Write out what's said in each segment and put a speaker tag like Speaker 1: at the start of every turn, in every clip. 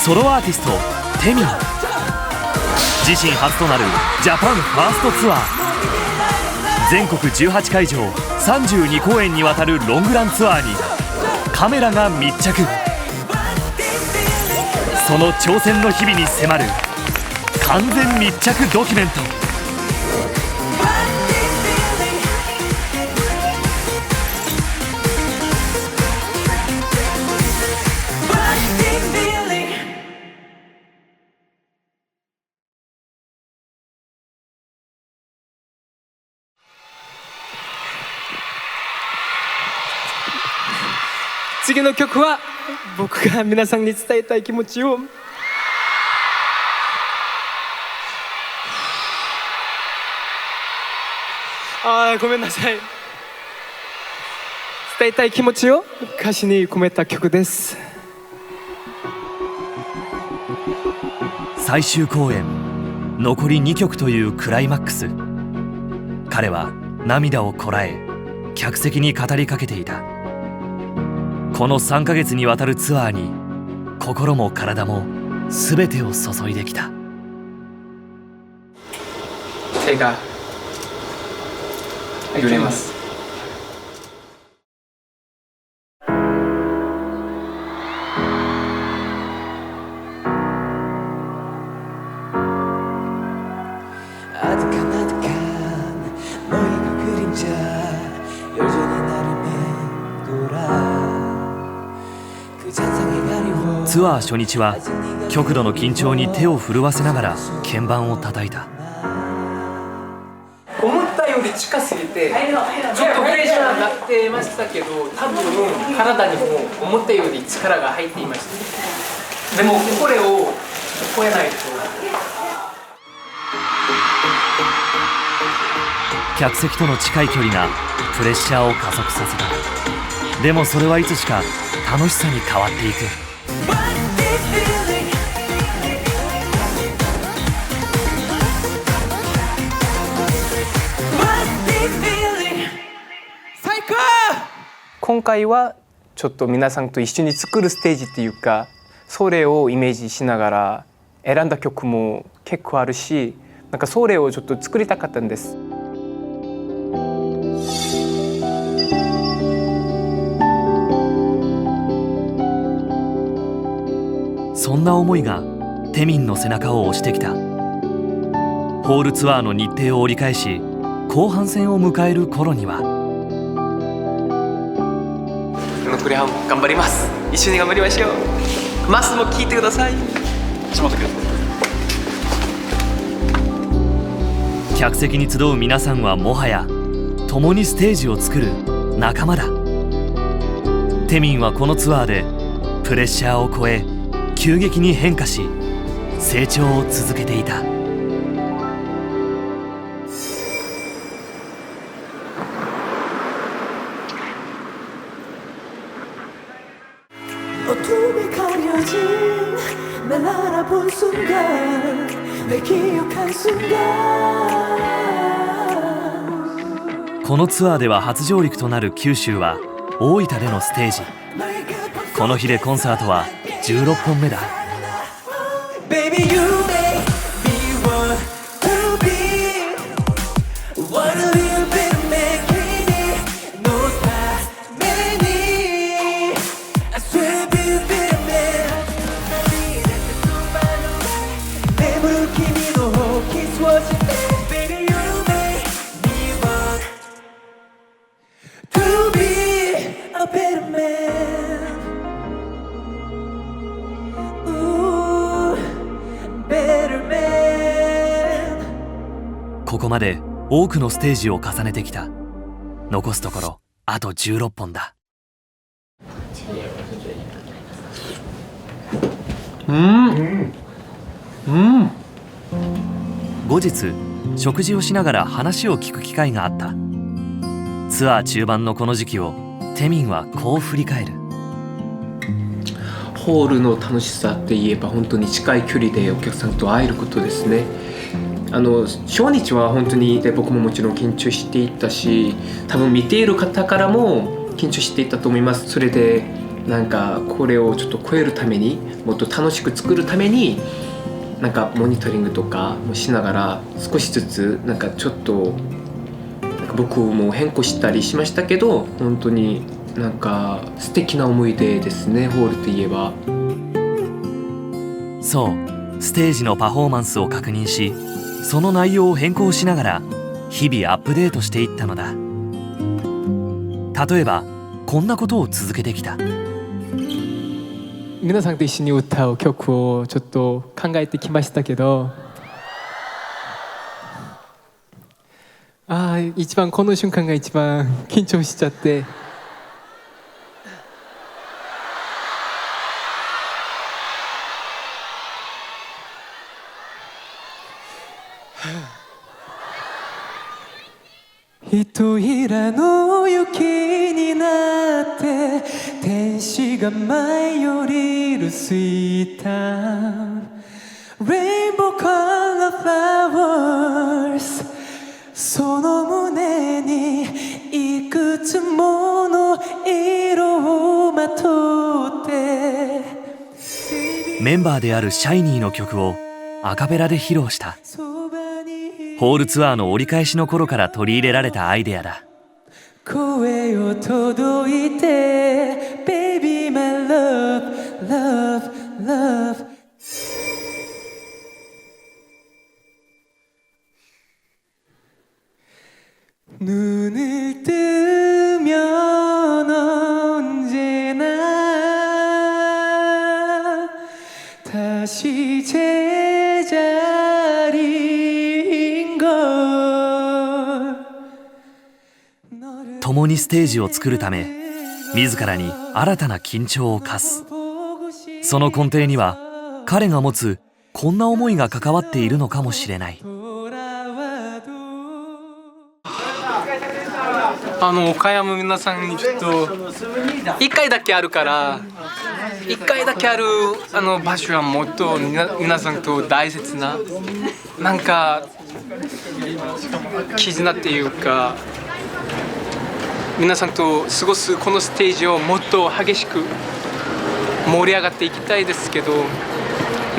Speaker 1: ソロアーティストテミン、自身初となるジャパンファーストツアー、全国18会場32公演にわたるロングランツアーにカメラが密着。その挑戦の日々に迫る完全密着ドキュメント。
Speaker 2: 次の曲は僕が皆さんに伝えたい気持ちをごめんなさい、伝えたい気持ちを歌詞に込めた曲です。
Speaker 1: 最終公演残り2曲というクライマックス、彼は涙をこらえ客席に語りかけていた。この3ヶ月にわたるツアーに心も体も全てを注いできた。
Speaker 2: 手が揺れます。
Speaker 1: ツアー初日は極度の緊張に手を震わせながら鍵盤を叩いた。
Speaker 2: 思ったより近すぎてちょっとプレッシャーになってましたけど、多分体にも思ったより力が入っていました。でもこれを超えないと。
Speaker 1: 客席との近い距離がプレッシャーを加速させた。でもそれはいつしか楽しさに変わっていく。今回はちょっと皆さんと一緒に作るステージっていうか、それをイメージしながら選んだ曲も結構あるし、なんかそれをちょっと作りたかったんです。そんな思いがテミンの背中を押してきた。ホールツアーの日程を折り返し後半戦を迎える頃には、
Speaker 2: 残り半分頑張ります。一緒に頑張りましょう。マスも聞いてください。
Speaker 1: 客席に集う皆さんはもはや共にステージを作る仲間だ。テミンはこのツアーでプレッシャーを超え急激に変化し成長を続けていた。このツアーでは初上陸となる九州は大分でのステージ。この日でコンサートは16本目だ。ここまで多くのステージを重ねてきた。残すところあと16本だ。後日食事をしながら話を聞く機会があった。ツアー中盤のこの時期をテミンはこう振り返る。
Speaker 2: ホールの楽しさって言えば本当に近い距離でお客さんと会えることですね。初日は本当に僕ももちろん緊張していたし、多分見ている方からも緊張していたと思います。それでなんかこれをちょっと超えるために、もっと楽しく作るためになんかモニタリングとかもしながら少しずつなんかちょっとなんか僕も変更したりしましたけど、本当になんか素敵な思い出ですね、ホールといえば。
Speaker 1: そうステージのパフォーマンスを確認し、その内容を変更しながら日々アップデートしていったのだ。例えばこんなことを続けてきた。
Speaker 3: 皆さんと一緒に歌う曲をちょっと考えてきましたけど、一番この瞬間が一番緊張しちゃって、一ひらの雪になって天使が舞い降りるスイートレインボーカラーフラワーズ、その胸にいくつもの色をまとって、
Speaker 1: メンバーであるシャイニーの曲をアカペラで披露した。ホールツアーの折り返しの頃から取り入れられたアイデアだ。
Speaker 3: 声を届いて Baby my love love love 눈을 뜨면 언제나 다시 제자리인 걸.
Speaker 1: 共にステージを作るため自らに新たな緊張を課す。その根底には彼が持つこんな思いが関わっているのかもしれない。
Speaker 2: 岡山の皆さんにちょっと1回だけあるから1回だけある場所はもっと皆さんと大切ななんか絆っていうか、皆さんと過ごすこのステージをもっと激しく盛り上がっていきたいですけど、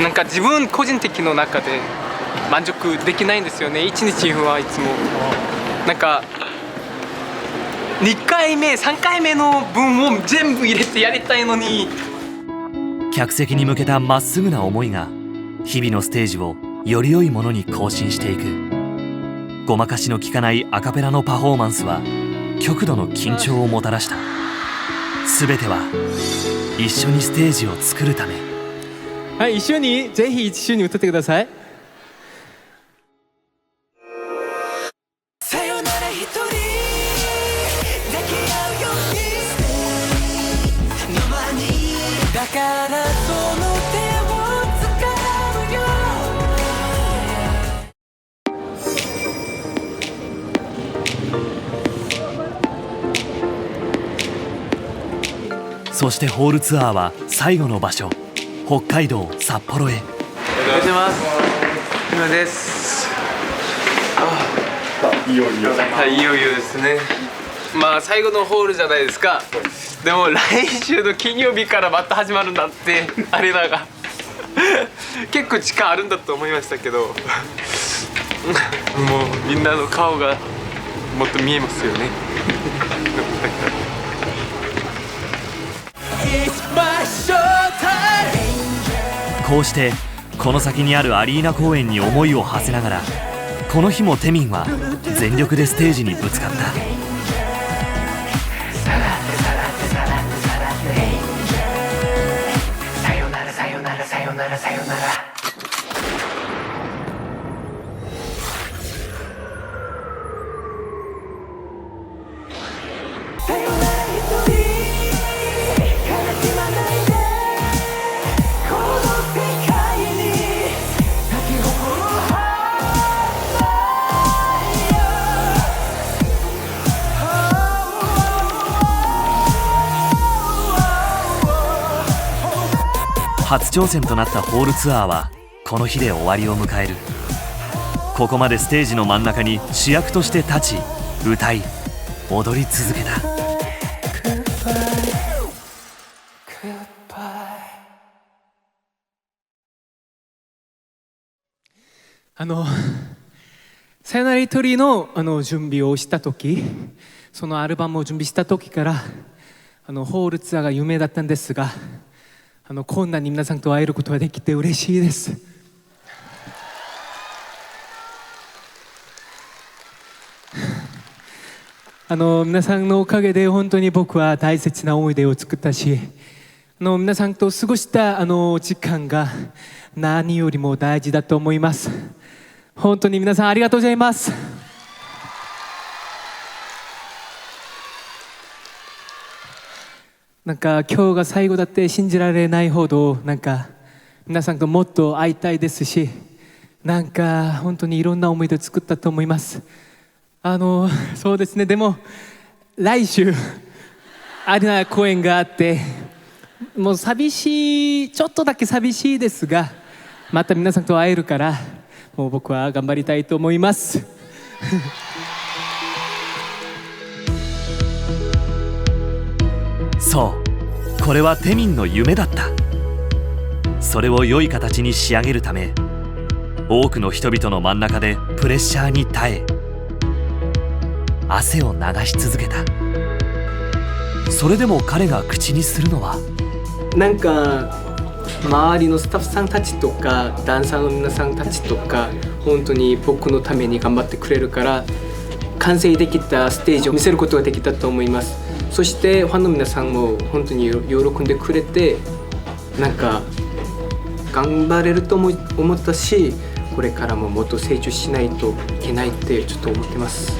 Speaker 2: なんか自分個人的の中で満足できないんですよね。1日はいつもなんか2回目3回目の分を全部入れてやりたいのに。
Speaker 1: 客席に向けたまっすぐな思いが日々のステージをより良いものに更新していく。ごまかしの効かないアカペラのパフォーマンスは極度の緊張をもたらした。全ては一緒にステージを作るため。
Speaker 3: はい、一緒にぜひ一緒に歌ってください。さよなら一人抱き合うようにの前にだからその手を掴むよ。
Speaker 1: そしてホールツアーは最後の場所、北海道札幌へ。
Speaker 2: おはようございます。今です。いよいよですね。まあ最後のホールじゃないですか。でも来週の金曜日からまた始まるんだってアレナが結構時間あるんだと思いましたけどもうみんなの顔がもっと見えますよね
Speaker 1: こうしてこの先にあるアリーナ公演に思いを馳せながら、この日もテミンは全力でステージにぶつかった。さよならさよならさよならさよなら。初挑戦となったホールツアーはこの日で終わりを迎える。ここまでステージの真ん中に主役として立ち、歌い、踊り続けた。
Speaker 3: さよなら一人の準備をした時、そのアルバムを準備した時からホールツアーが夢だったんですが、こんなに皆さんと会えることができて嬉しいです。皆さんのおかげで本当に僕は大切な思い出を作ったし、皆さんと過ごした時間が何よりも大事だと思います。本当に皆さんありがとうございます。なんか今日が最後だって信じられないほど、なんか皆さんともっと会いたいですし、なんか本当にいろんな思い出を作ったと思います。そうですね。でも来週アリーナ公演があって、もうちょっとだけ寂しいですが、また皆さんと会えるから、もう僕は頑張りたいと思います。
Speaker 1: そうこれはテミンの夢だった。それを良い形に仕上げるため、多くの人々の真ん中でプレッシャーに耐え、汗を流し続けた。それでも彼が口にするのは、
Speaker 3: なんか周りのスタッフさんたちとかダンサーの皆さんたちとか本当に僕のために頑張ってくれるから、完成できたステージを見せることができたと思います。そしてファンの皆さんも本当に喜んでくれて、なんか頑張れると思ったし、これからももっと成長しないといけないってちょっと思ってます。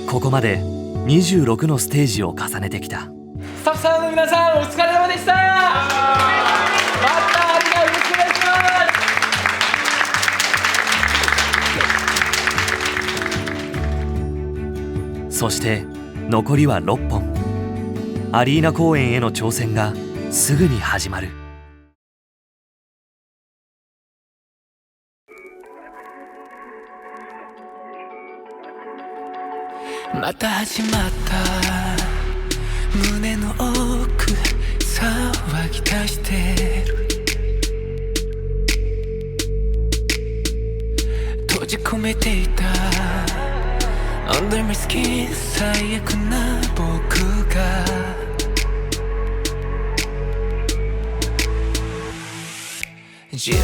Speaker 1: ここまで26のステージを重ねてきた。
Speaker 3: スタッフさんの皆さん、お疲れ様でした。またありがとうござい
Speaker 1: ます。そして残りは6本。アリーナ公演への挑戦がすぐに始まる。
Speaker 3: また始まった。胸の奥騒ぎ出してる。閉じ込めていた Under my skin 最悪な僕が自分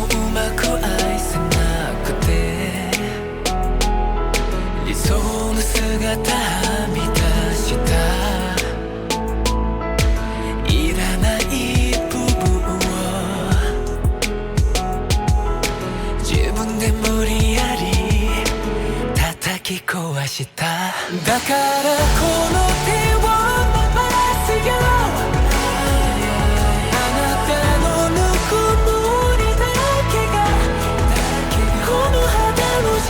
Speaker 3: をうまく愛せなくて、理想の姿はみ出したいらない部分を自分で無理やり叩き壊した。だからこの手を伸ばすよ、あなたのぬくもりだけがこの肌の下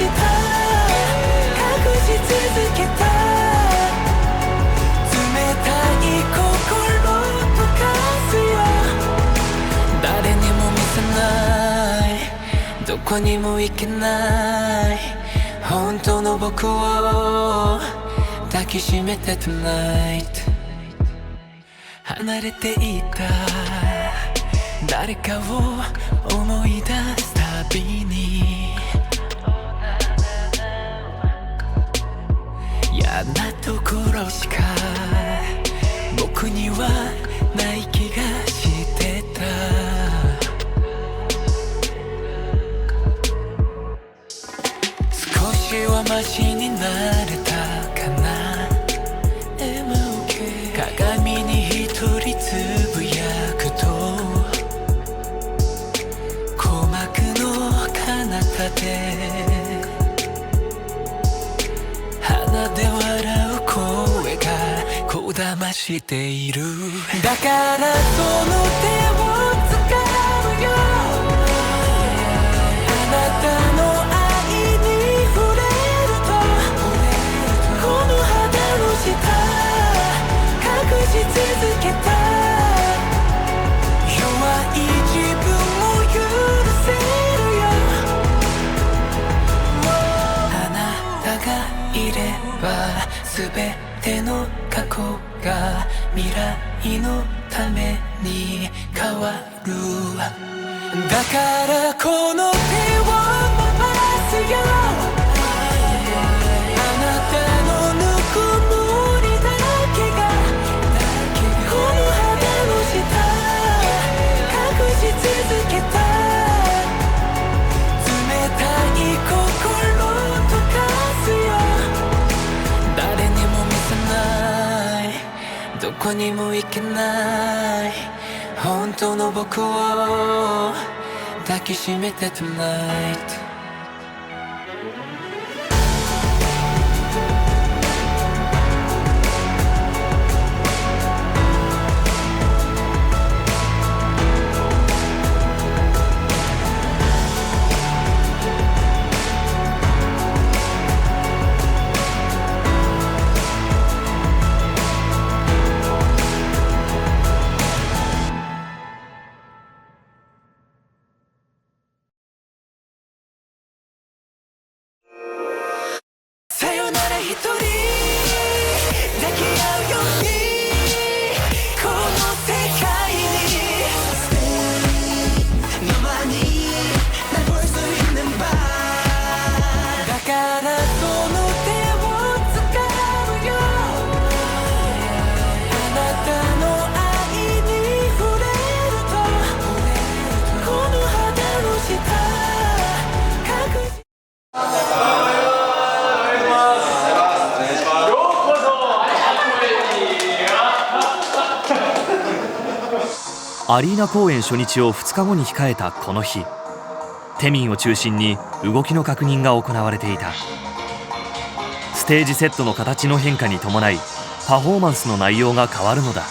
Speaker 3: 続けた。冷たい心溶かすよ、誰にも見せない、どこにも行けない本当の僕を抱きしめて Tonight。 離れていた誰かを思い出すたびに嫌なところしか僕にはない気がしてた。少しはマシになれたかな。 MOK 鏡に一人つぶやくと鼓膜の彼方でで笑う声がこだましている。だからその手を使うよ、あなたの愛に触れるとこの肌の下全ての過去が未来のために変わる。だからこの手を伸ばすよ。あなたのぬくもりだけがこの肌の下隠し続けた。冷たい心溶かすよ。誰にも見せない、どこにも行けない本当の僕を抱きしめて Tonight。さよなら一人抱き合うようにこの世界に No money, my voice to remember。 だからその手を掴むよ。あなたの愛に触れるとこの肌の下隠し
Speaker 1: アリーナ公演初日を2日後に控えたこの日、テミンを中心に動きの確認が行われていた。ステージセットの形の変化に伴いパフォーマンスの内容が変わるのだ。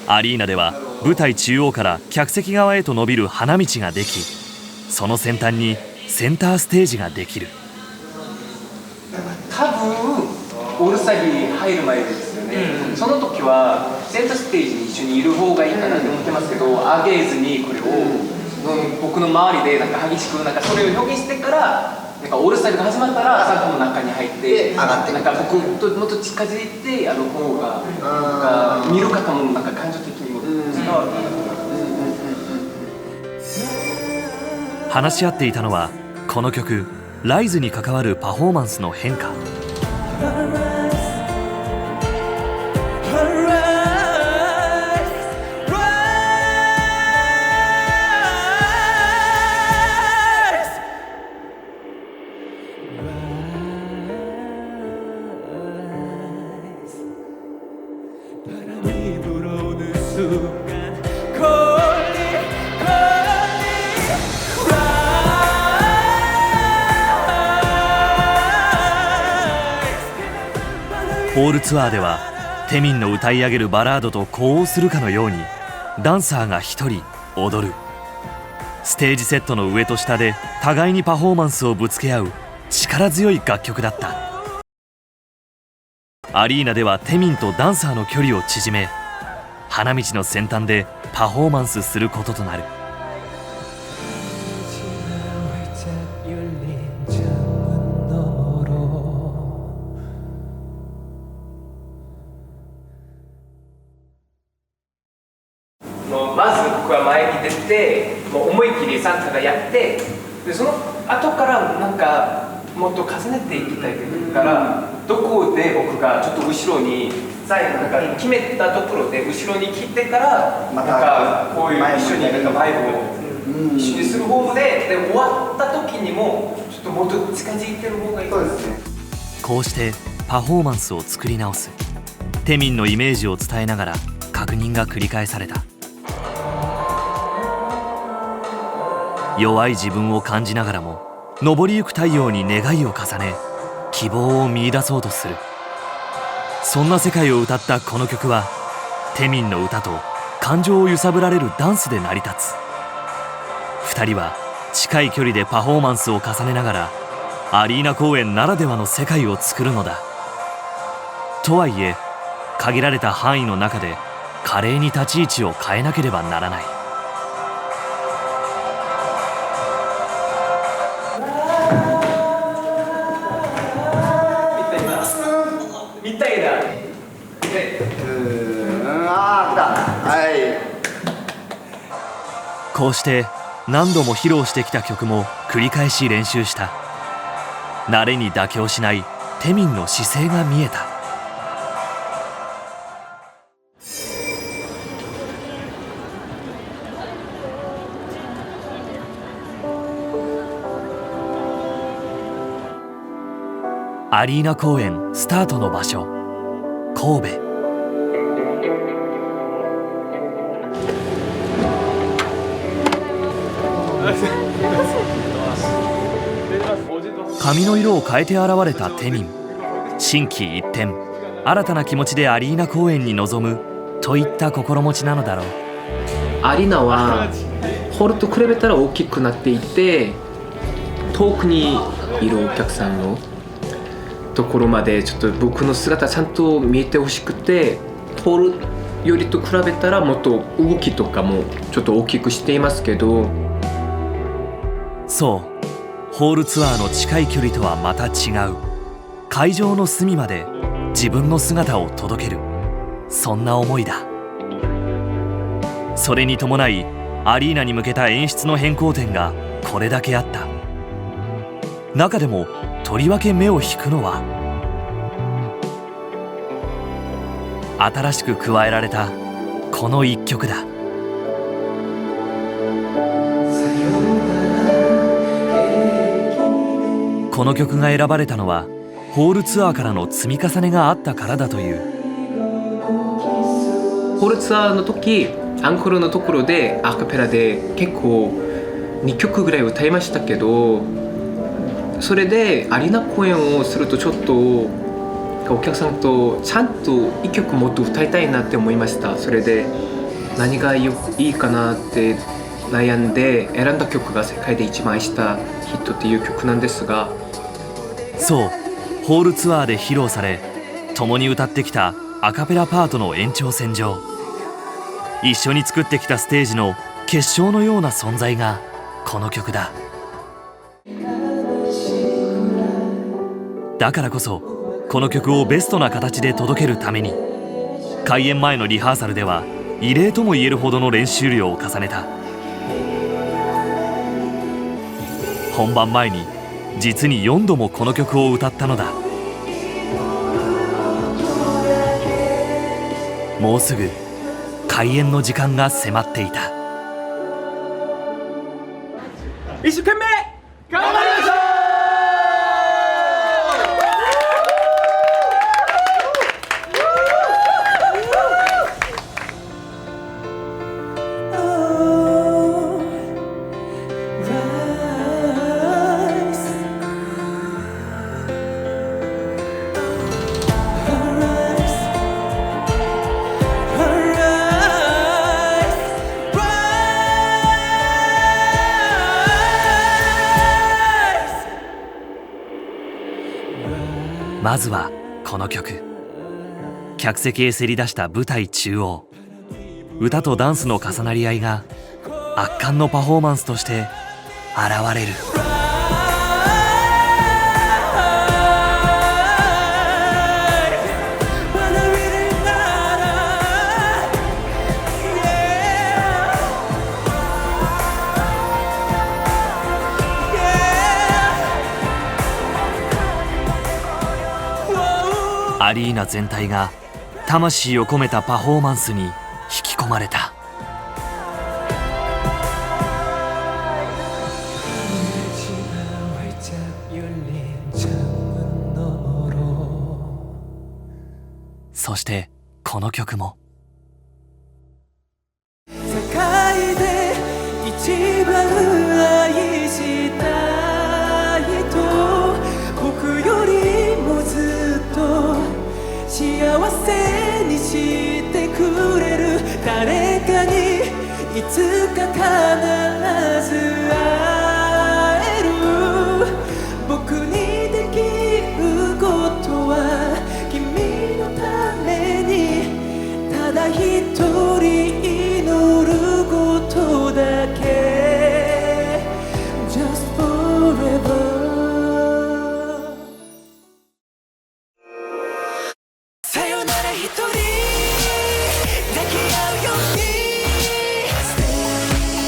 Speaker 1: アリーナでは舞台中央から客席側へと伸びる花道ができ、その先端にセンターステージができる。
Speaker 2: 多分オールスターに入る前ですよね、その時はセンターステージに一緒にいる方がいいかなって思ってますけど、上げずにこれを、僕の周りでなんか激しくなんかそれを表現してから、なんかオールスターが始まったらスタッフの中に入って
Speaker 4: 上がってくる。
Speaker 2: なんか僕ともっと近づいてやる方がなんか見る方もなんか感情的にも伝わるかなと思います。
Speaker 1: 話し合っていたのはこの曲「ライズに関わるパフォーマンスの変化。ホールツアーではテミンの歌い上げるバラードと呼応するかのようにダンサーが一人踊る。ステージセットの上と下で互いにパフォーマンスをぶつけ合う力強い楽曲だった。アリーナではテミンとダンサーの距離を縮め、花道の先端でパフォーマンスすることとなる。
Speaker 2: まず僕は前に出て、もう思いっきりサンタがやって、でその後からなんかもっと重ねていきたいから、どこで僕がちょっと後ろに最後なんか決めたところで後ろに来てからなんかこういう一緒になんかバイブを一緒にする方で、終わった時にもちょっともっと近づいてる方がいいですね。
Speaker 1: こうしてパフォーマンスを作り直す。テミンのイメージを伝えながら確認が繰り返された。弱い自分を感じながらも昇りゆく太陽に願いを重ね希望を見出そうとする。そんな世界を歌ったこの曲はテミンの歌と感情を揺さぶられるダンスで成り立つ。2人は近い距離でパフォーマンスを重ねながらアリーナ公演ならではの世界を作るのだ。とはいえ限られた範囲の中で華麗に立ち位置を変えなければならない。こうして何度も披露してきた曲も繰り返し練習した。慣れに妥協しないテミンの姿勢が見えた。アリーナ公演スタートの場所、神戸。髪の色を変えて現れたテミン。心機一転、新たな気持ちでアリーナ公演に臨むといった心持ちなのだろう。
Speaker 4: アリーナはホールと比べたら大きくなっていて、遠くにいるお客さんのところまでちょっと僕の姿ちゃんと見えてほしくて、ホールよりと比べたらもっと動きとかもちょっと大きくしていますけど。
Speaker 1: そう、ホールツアーの近い距離とはまた違う、会場の隅まで自分の姿を届ける、そんな思いだ。それに伴いアリーナに向けた演出の変更点がこれだけあった。中でもとりわけ目を引くのは、新しく加えられたこの一曲だ。この曲が選ばれたのはホールツアーからの積み重ねがあったからだという。
Speaker 4: ホールツアーの時、アンコールのところでアカペラで結構2曲ぐらい歌いましたけど、それでアリーナ公演をするとちょっとお客さんとちゃんと1曲もっと歌いたいなって思いました。それで何がいいかなって悩んで選んだ曲が世界で一番愛したヒットっていう曲なんですが。
Speaker 1: そう、ホールツアーで披露され共に歌ってきたアカペラパートの延長線上、一緒に作ってきたステージの結晶のような存在がこの曲だ。だからこそこの曲をベストな形で届けるために、開演前のリハーサルでは異例とも言えるほどの練習量を重ねた。本番前に実に4度もこの曲を歌ったのだ。もうすぐ開演の時間が迫っていた。
Speaker 3: 一生懸命頑張りましょう。
Speaker 1: まずはこの曲、客席へせり出した舞台中央、歌とダンスの重なり合いが圧巻のパフォーマンスとして現れる。アリーナ全体が魂を込めたパフォーマンスに引き込まれた。そしてこの曲も
Speaker 3: 世界で一番愛した人、僕よりもずっと幸せにしてくれる誰かにいつか必ず会える。僕にできることは君のためにただ一人祈ることだけ。 Just forever。さよなら一人抱き合うように Stay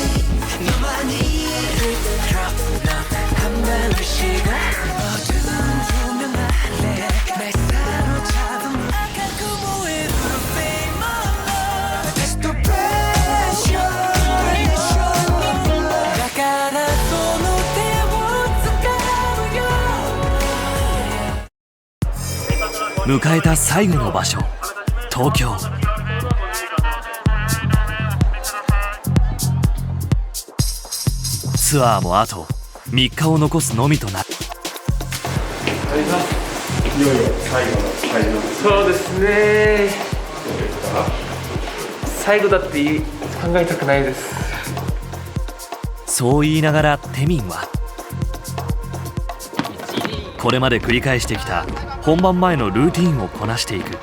Speaker 1: 迎えた最後の場所、東京。ツアーもあと3日を残すのみとなる。
Speaker 5: いよいよ最後の会場です。
Speaker 4: そうですね。最後だって考えたくないです。
Speaker 1: そう言いながらテミンはこれまで繰り返してきた本番前のルーティンをこなしていく。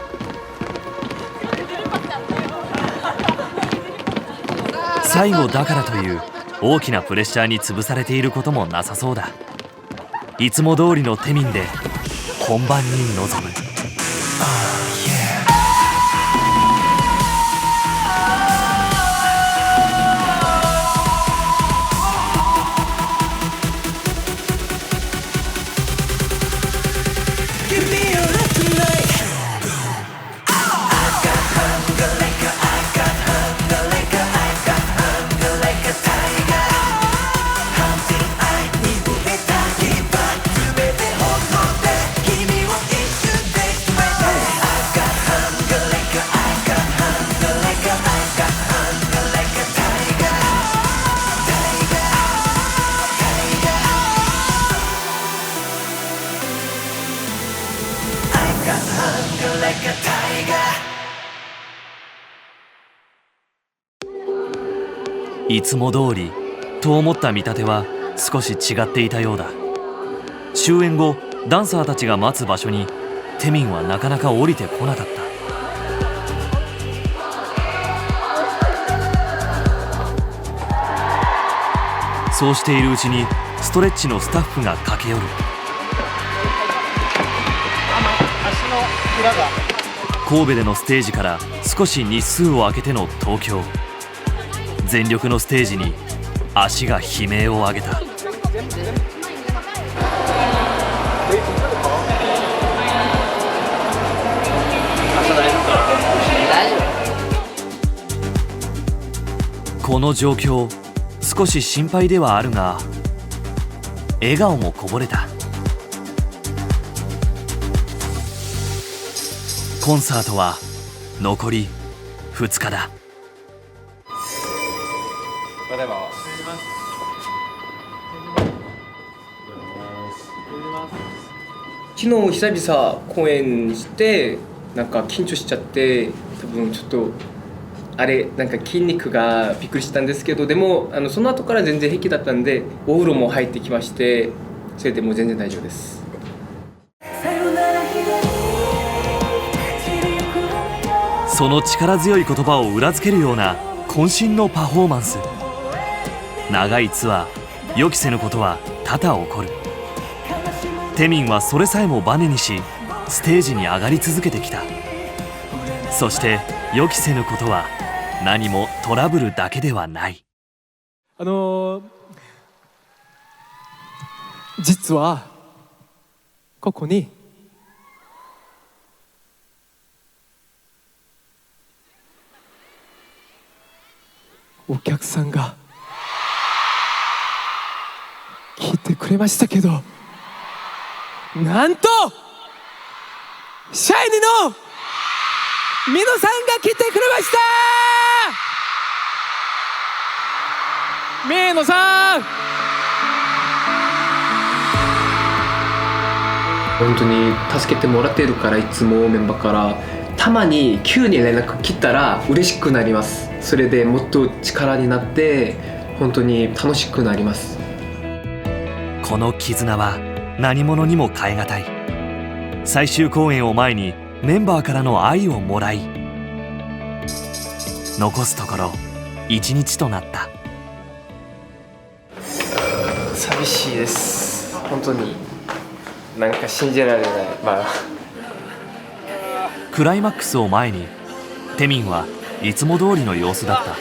Speaker 1: 最後だからという大きなプレッシャーに潰されていることもなさそうだ。いつも通りのテミンで本番に臨む。いつも通りと思った見立ては少し違っていたようだ。終演後ダンサーたちが待つ場所にテミンはなかなか降りてこなかった。そうしているうちにストレッチのスタッフが駆け寄る。神戸でのステージから少し日数を空けての東京。全力のステージに足が悲鳴を上げた。この状況少し心配ではあるが笑顔もこぼれた。コンサートは残り2日だ。
Speaker 4: 昨日久々公演してなんか緊張しちゃって多分ちょっとあれなんか筋肉がびっくりしたんですけど、でもその後から全然平気だったんでお風呂も入ってきまして、それでもう全然大丈夫です。
Speaker 1: その力強い言葉を裏付けるような渾身のパフォーマンス。長いツアー予期せぬことは多々起こる。テミンはそれさえもバネにしステージに上がり続けてきた。そして予期せぬことは何もトラブルだけではない。
Speaker 3: 実はここにお客さんが来てくれましたけど、なんとシャイニのミノさんが来てくれました。ミノさん、
Speaker 4: 本当に助けてもらっているから、いつもメンバーからたまに急に連絡来たら嬉しくなります。それでもっと力になって本当に楽しくなります。
Speaker 1: この絆は何者にも代え難い。最終公演を前にメンバーからの愛をもらい、残すところ1日となった。
Speaker 4: 寂しいです。本当になんか信じられない。
Speaker 1: クライマックスを前にテミンはいつも通りの様子だった。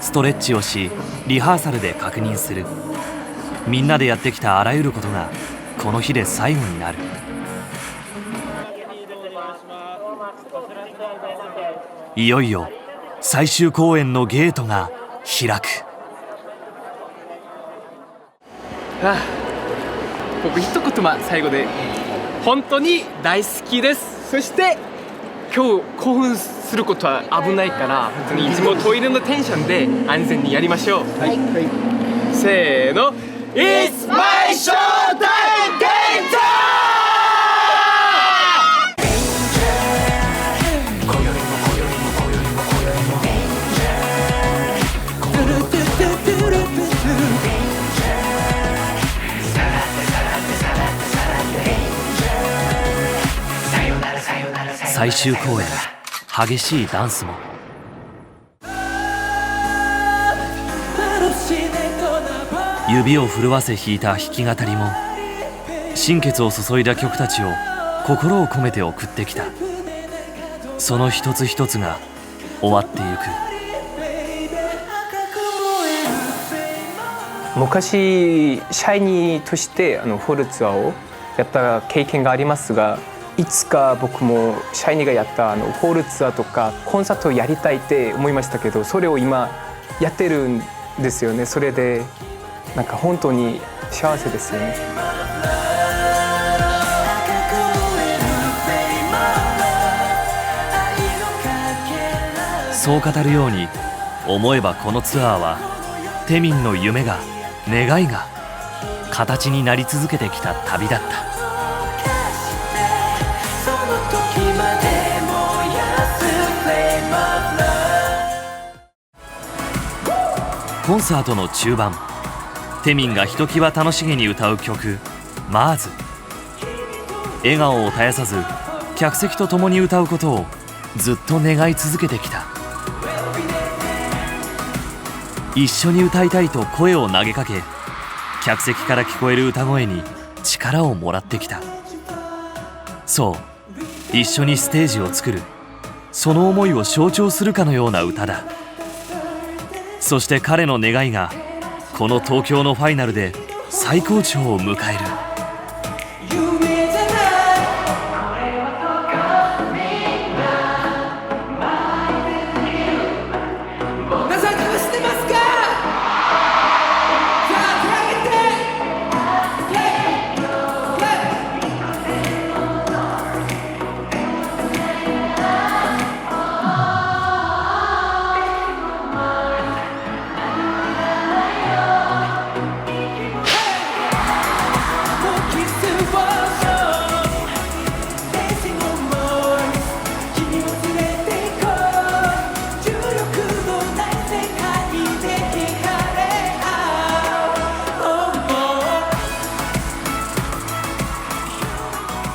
Speaker 1: ストレッチをしリハーサルで確認する。みんなでやってきたあらゆることがこの日で最後になる。いよいよ最終公演のゲートが開く。
Speaker 4: 僕一言最後で本当に大好きです。そして今日興奮することは危ないから本当にいつもトイレのテンションで安全にやりましょう。はい、せーの It's my showtime danger!
Speaker 1: 最終公演、激しいダンスも指を震わせ弾いた弾き語りも心血を注いだ曲たちを心を込めて送ってきた。その一つ一つが終わってゆく。
Speaker 2: 昔シャイニーとしてホールツアーをやった経験がありますが、いつか僕もシャイニーがやったホールツアーとかコンサートをやりたいって思いましたけど、それを今やってるんですよね。それでなんか本当に幸せですよね。
Speaker 1: そう語るように思えば、このツアーはテミンの夢が願いが形になり続けてきた旅だった。コンサートの中盤、テミンがひときわ楽しげに歌う曲「マーズ」。笑顔を絶やさず客席と共に歌うことをずっと願い続けてきた。一緒に歌いたいと声を投げかけ、客席から聞こえる歌声に力をもらってきた。そう、一緒にステージを作る、その思いを象徴するかのような歌だ。そして彼の願いがこの東京のファイナルで最高潮を迎える。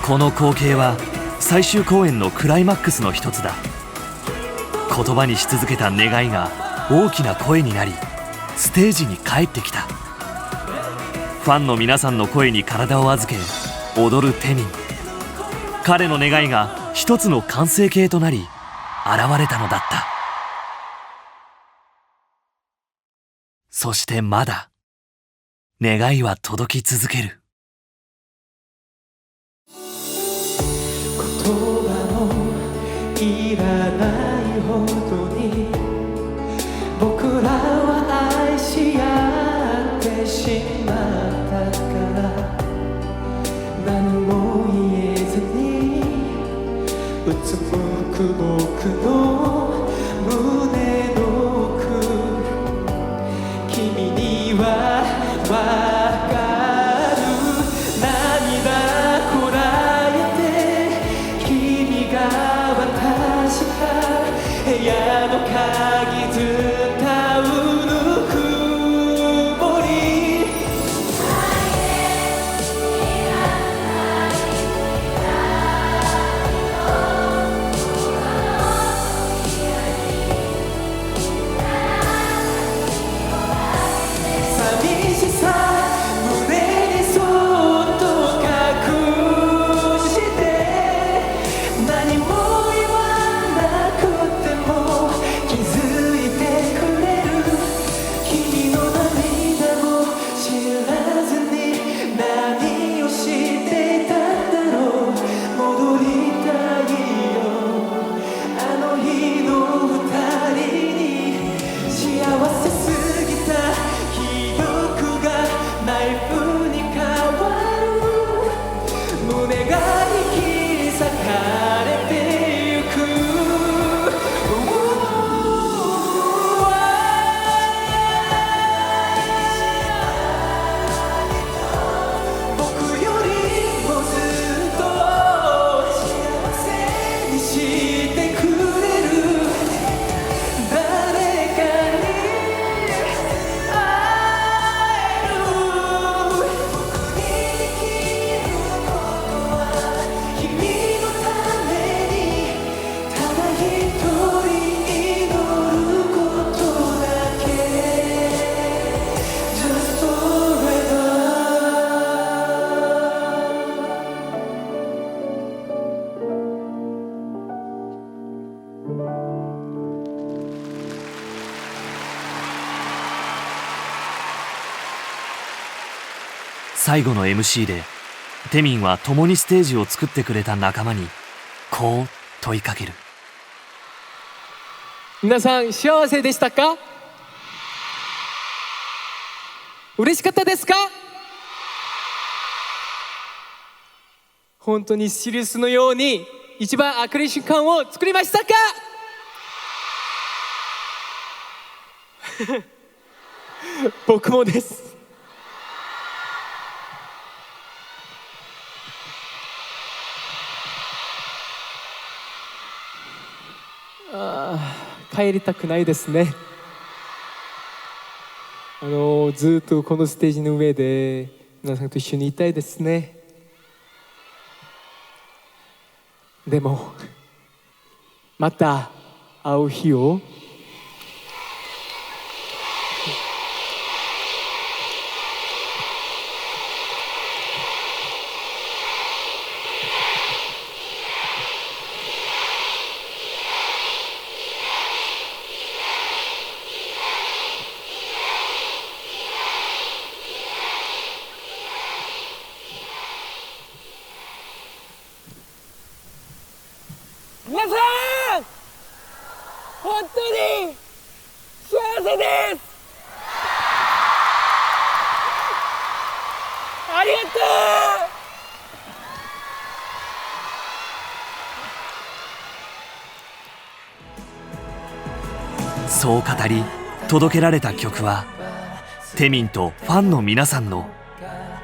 Speaker 1: この光景は最終公演のクライマックスの一つだ。言葉にし続けた願いが大きな声になり、ステージに帰ってきた。ファンの皆さんの声に体を預け踊るテミン。彼の願いが一つの完成形となり現れたのだった。そしてまだ願いは届き続ける。
Speaker 3: 言葉のいらないほどに僕らは愛し合ってしまったから、何も言えずにうつむく僕の胸の奥、君にはわかる。涙こらえて君が渡した部屋の鍵伝うぬくもり、寂しさ
Speaker 1: 最後の MC でテミンは共にステージを作ってくれた仲間にこう問いかける。
Speaker 3: 皆さん幸せでしたか？嬉しかったですか？本当にシリウスのように一番明るい瞬間を作りましたか？僕もです。帰りたくないですね。ずっとこのステージの上で皆さんと一緒にいたいですね。でもまた会う日を皆さん本当に幸せです。ありがと
Speaker 1: う。そう語り届けられた曲はテミンとファンの皆さんの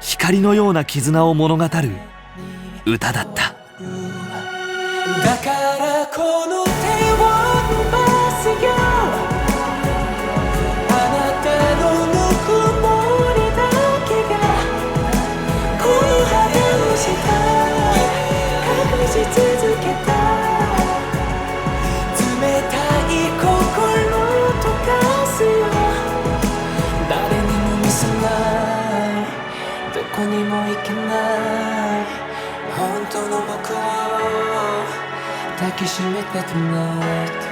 Speaker 1: 光のような絆を物語る歌だった。
Speaker 3: だからこの手を伸ばすよ。あなたのぬくもりだけがこの肌の下隠し続けた冷たい心溶かすよ。誰にも見せないどこにも行けない本当の僕を抱きしめて tonight